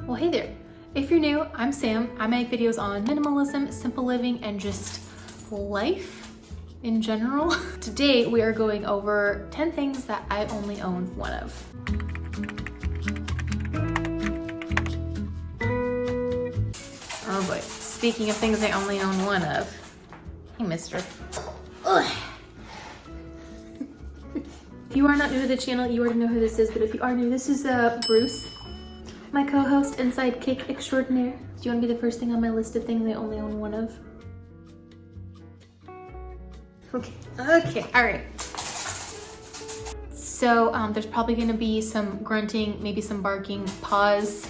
Well, hey there. If you're new, I'm Sam. I make videos on minimalism, simple living, and just life in general. Today, we are going over 10 things that I only own one of. Oh boy, speaking of things I only own one of. Hey, mister. Ugh. If you are not new to the channel, you already know who this is, but if you are new, this is Bruce, my co-host and sidekick extraordinaire. Do you want to be the first thing on my list of things I only own one of? Okay, all right. So there's probably gonna be some grunting, maybe some barking, paws.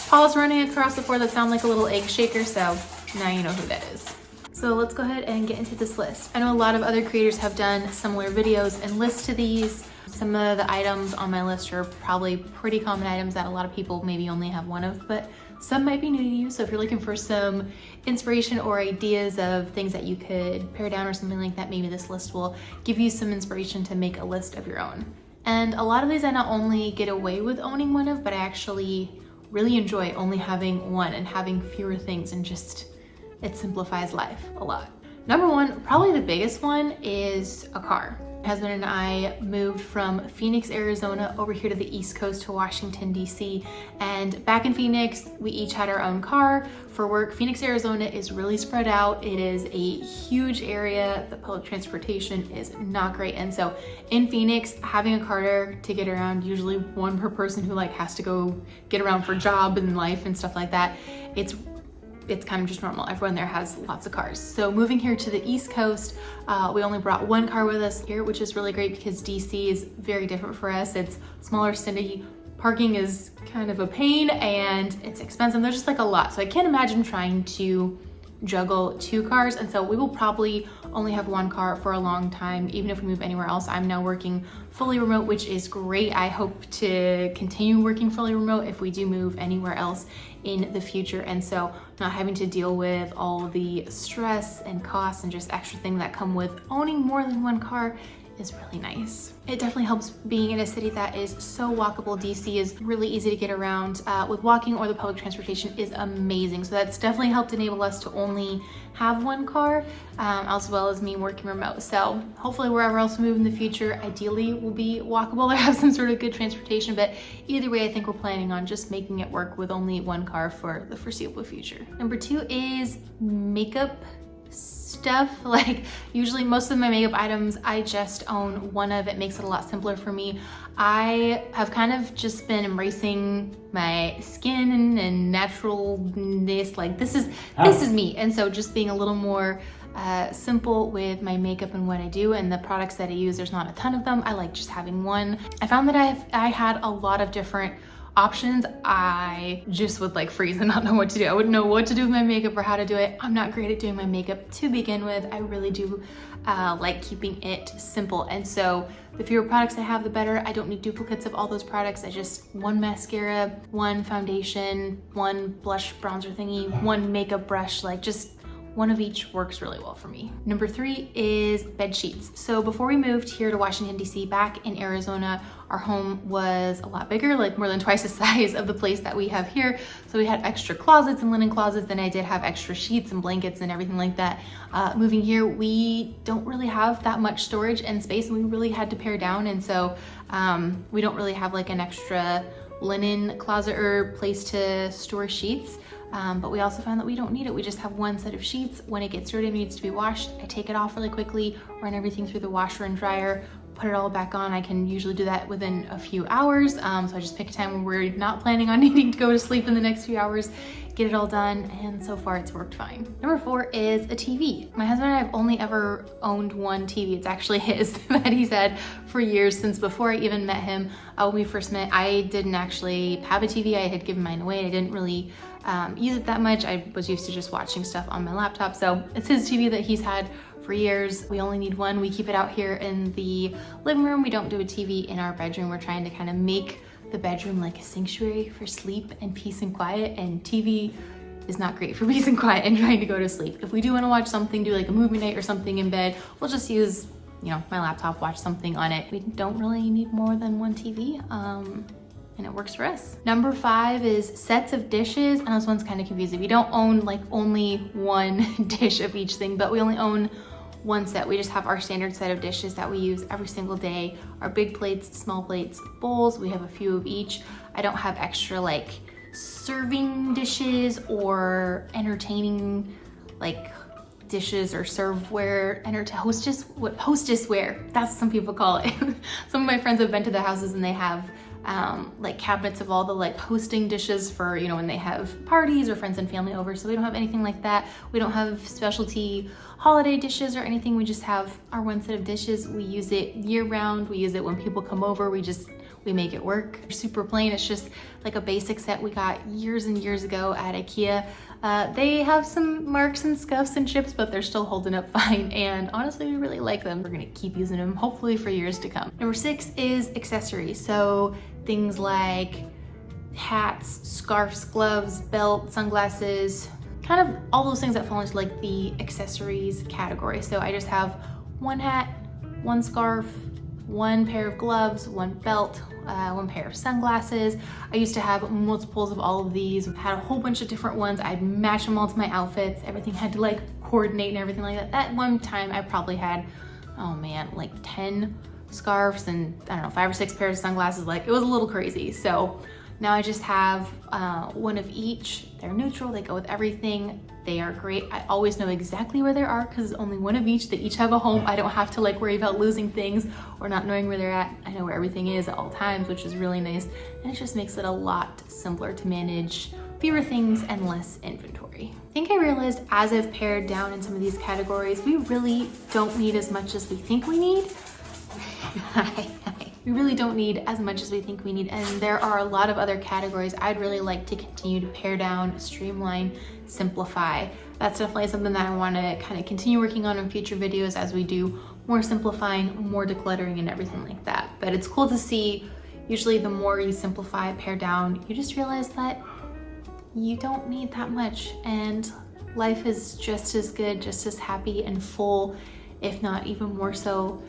Paws running across the floor that sound like a little egg shaker, so now you know who that is. So let's go ahead and get into this list. I know a lot of other creators have done similar videos and lists to these. Some of the items on my list are probably pretty common items that a lot of people maybe only have one of, but some might be new to you. So if you're looking for some inspiration or ideas of things that you could pare down or something like that, maybe this list will give you some inspiration to make a list of your own. And a lot of these I not only get away with owning one of, but I actually really enjoy only having one and having fewer things, and just, it simplifies life a lot. Number one, probably the biggest one, is a car. My husband and I moved from Phoenix, Arizona over here to the East Coast to Washington, DC. And back in Phoenix, we each had our own car for work. Phoenix, Arizona is really spread out. It is a huge area. The public transportation is not great. And so in Phoenix, having a car to get around, usually one per person who has to go get around for job and life and stuff like that, it's kind of just normal. Everyone there has lots of cars. So moving here to the East Coast, we only brought one car with us here, which is really great because DC is very different for us. It's smaller city, parking is kind of a pain, and it's expensive. There's just a lot. So I can't imagine trying to juggle two cars. And so we will probably only have one car for a long time, even if we move anywhere else. I'm now working fully remote, which is great. I hope to continue working fully remote if we do move anywhere else in the future. And so not having to deal with all the stress and costs and just extra things that come with owning more than one car is really nice. It definitely helps being in a city that is so walkable. DC is really easy to get around with walking, or the public transportation is amazing. So that's definitely helped enable us to only have one car, as well as me working remote. So hopefully wherever else we move in the future, ideally will be walkable or have some sort of good transportation. But either way, I think we're planning on just making it work with only one car for the foreseeable future. Number two is makeup stuff. Usually most of my makeup items I just own one of. It makes it a lot simpler for me. I have kind of just been embracing my skin and naturalness. This is me. And so just being a little more simple with my makeup and what I do, and the products that I use, there's not a ton of them. I like just having one. I found that I had a lot of different options. I just would freeze and not know what to do. I wouldn't know what to do with my makeup or how to do it. I'm not great at doing my makeup to begin with. I really do like keeping it simple. And so the fewer products I have, the better. I don't need duplicates of all those products. I just, one mascara, one foundation, one blush bronzer thingy, one makeup brush, just one of each works really well for me. Number three is bed sheets. So before we moved here to Washington, DC, back in Arizona, our home was a lot bigger, more than twice the size of the place that we have here. So we had extra closets and linen closets, and I did have extra sheets and blankets and everything like that. Moving here, we don't really have that much storage and space, and we really had to pare down. And so we don't really have an extra linen closet or place to store sheets. But we also found that we don't need it. We just have one set of sheets. When it gets dirty and needs to be washed, I take it off really quickly, run everything through the washer and dryer, put it all back on. I can usually do that within a few hours. So I just pick a time when we're not planning on needing to go to sleep in the next few hours, get it all done, and so far it's worked fine. Number four is a TV. My husband and I have only ever owned one TV. It's actually his that he's had for years, since before I even met him. When we first met, I didn't actually have a TV. I had given mine away. I didn't really use it that much. I was used to just watching stuff on my laptop. So it's his TV that he's had for years. We only need one. We keep it out here in the living room. We don't do a TV in our bedroom. We're trying to kind of make the bedroom like a sanctuary for sleep and peace and quiet, and TV is not great for peace and quiet and trying to go to sleep. If we do want to watch something, do a movie night or something in bed, we'll just use my laptop, watch something on it. We don't really need more than one TV. and it works for us. Number 5 is sets of dishes. I know this one's kind of confusing. We don't own like only one dish of each thing, but we only own one set. We just have our standard set of dishes that we use every single day. Our big plates, small plates, bowls, we have a few of each. I don't have extra like serving dishes or entertaining like dishes or serveware, hostessware, that's what some people call it. Some of my friends have been to the houses and they have like cabinets of all the like hosting dishes for, you know, when they have parties or friends and family over. So we don't have anything like that. We don't have specialty holiday dishes or anything. We just have our one set of dishes. We use it year round. We use it when people come over. We make it work. Super plain. It's just like a basic set we got years and years ago at IKEA. They have some marks and scuffs and chips, but they're still holding up fine. And honestly, we really like them. We're gonna keep using them, hopefully for years to come. Number 6 is accessories. So things like hats, scarves, gloves, belt, sunglasses, kind of all those things that fall into like the accessories category. So I just have one hat, one scarf, one pair of gloves, one belt, one pair of sunglasses. I used to have multiples of all of these. I had a whole bunch of different ones. I'd match them all to my outfits. Everything had to like coordinate and everything like that. At one time I probably had, oh man, like 10 scarves and I don't know, 5 or 6 pairs of sunglasses. Like it was a little crazy. So now I just have one of each. They're neutral, they go with everything. They are great. I always know exactly where they are because it's only one of each. They each have a home. I don't have to like worry about losing things or not knowing where they're at. I know where everything is at all times, which is really nice. And it just makes it a lot simpler to manage fewer things and less inventory. I think I realized as I've pared down in some of these categories, we really don't need as much as we think we need. We really don't need as much as we think we need, and there are a lot of other categories I'd really like to continue to pare down, streamline, simplify. That's definitely something that I want to kind of continue working on in future videos as we do more simplifying, more decluttering and everything like that. But it's cool to see, usually the more you simplify, pare down, you just realize that you don't need that much and life is just as good, just as happy and full, if not even more so,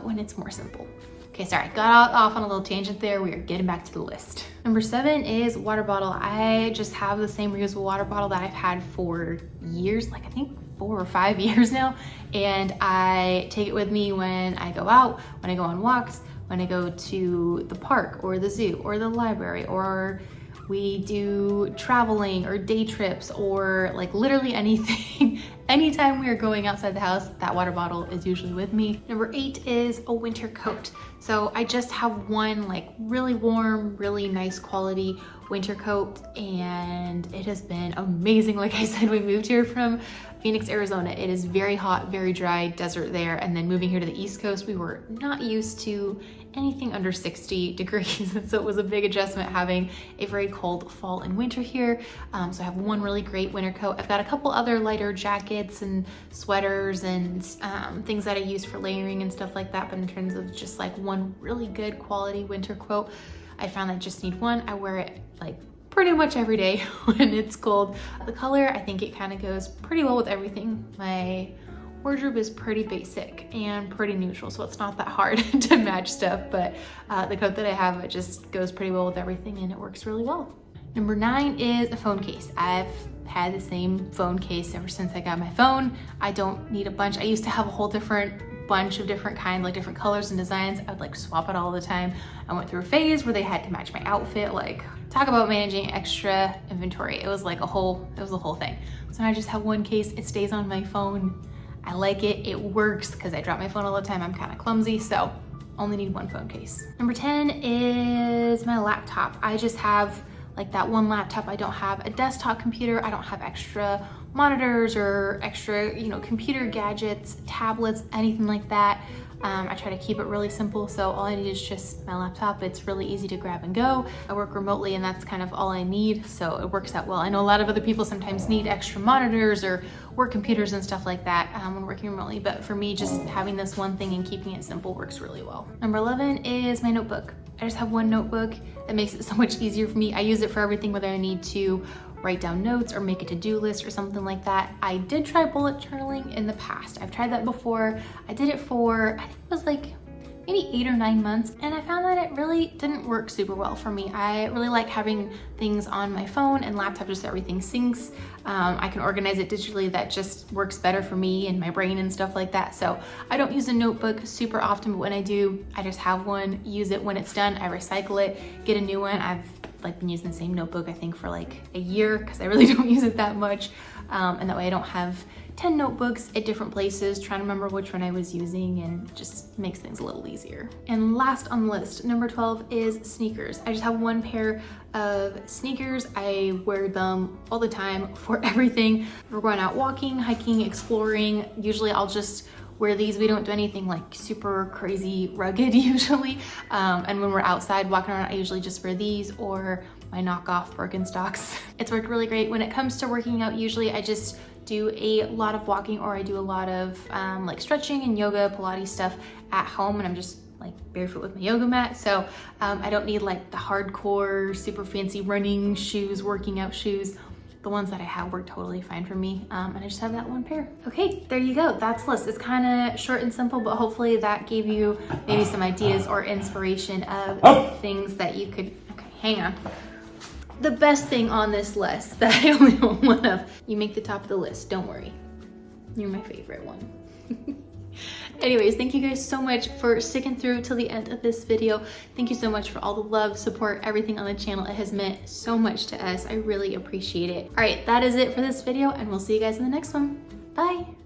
when it's more simple. Okay, sorry, got off on a little tangent there. We are getting back to the list. Number 7 is water bottle. I just have the same reusable water bottle that I've had for years, like I think 4 or 5 years now. And I take it with me when I go out, when I go on walks, when I go to the park or the zoo or the library, or we do traveling or day trips or like literally anything. Anytime we are going outside the house, that water bottle is usually with me. Number 8 is a winter coat. So I just have one like really warm, really nice quality winter coat and it has been amazing. Like I said, we moved here from Phoenix, Arizona. It is very hot, very dry desert there. And then moving here to the East Coast, we were not used to anything under 60 degrees. So it was a big adjustment having a very cold fall and winter here. So I have one really great winter coat. I've got a couple other lighter jackets and sweaters and things that I use for layering and stuff like that. But in terms of just like one really good quality winter coat, I found I just need one. I wear it like pretty much every day when it's cold. The color, I think it kind of goes pretty well with everything. My wardrobe is pretty basic and pretty neutral, so it's not that hard to match stuff, but the coat that I have, it just goes pretty well with everything and it works really well. Number 9 is a phone case. I've had the same phone case ever since I got my phone. I don't need a bunch. I used to have a whole bunch of different kinds, like different colors and designs. I would like swap it all the time. I went through a phase where they had to match my outfit. Like, talk about managing extra inventory. It was like a whole thing. So now I just have one case. It stays on my phone. I like it. It works because I drop my phone all the time. I'm kind of clumsy, so only need one phone case. Number 10 is my laptop. I just have like that one laptop. I don't have a desktop computer. I don't have extra monitors or extra, computer gadgets, tablets, anything like that. I try to keep it really simple, so all I need is just my laptop. It's really easy to grab and go. I work remotely and that's kind of all I need, so it works out well. I know a lot of other people sometimes need extra monitors or work computers and stuff like that when working remotely, but for me, just having this one thing and keeping it simple works really well. Number 11 is my notebook. I just have one notebook. That makes it so much easier for me. I use it for everything, whether I need to write down notes or make a to-do list or something like that. I did try bullet journaling in the past. I've tried that before. I did it for, I think it was like maybe 8 or 9 months, and I found that it really didn't work super well for me. I really like having things on my phone and laptop, just so everything syncs. I can organize it digitally. That just works better for me and my brain and stuff like that. So I don't use a notebook super often, but when I do, I just have one, use it when it's done, I recycle it, get a new one. I've been using the same notebook, I think, for like a year, because I really don't use it that much. And that way I don't have 10 notebooks at different places trying to remember which one I was using, and just makes things a little easier. And last on the list, number 12 is sneakers. I just have one pair of sneakers. I wear them all the time for everything. If we're going out walking, hiking, exploring, usually I'll just wear these. We don't do anything like super crazy rugged usually. And when we're outside walking around, I usually just wear these or my knockoff Birkenstocks. It's worked really great. When it comes to working out, usually I just do a lot of walking, or I do a lot of like stretching and yoga, Pilates stuff at home, and I'm just like barefoot with my yoga mat. So I don't need like the hardcore, super fancy running shoes, working out shoes. The ones that I have work totally fine for me. And I just have that one pair. Okay, there you go. That's the list. It's kind of short and simple, but hopefully that gave you maybe some ideas or inspiration of things that you could, okay, hang on. The best thing on this list that I only own one of, you make the top of the list, don't worry. You're my favorite one. Anyways, thank you guys so much for sticking through till the end of this video. Thank you so much for all the love, support, everything on the channel. It has meant so much to us. I really appreciate it. All right, that is it for this video, and we'll see you guys in the next one. Bye.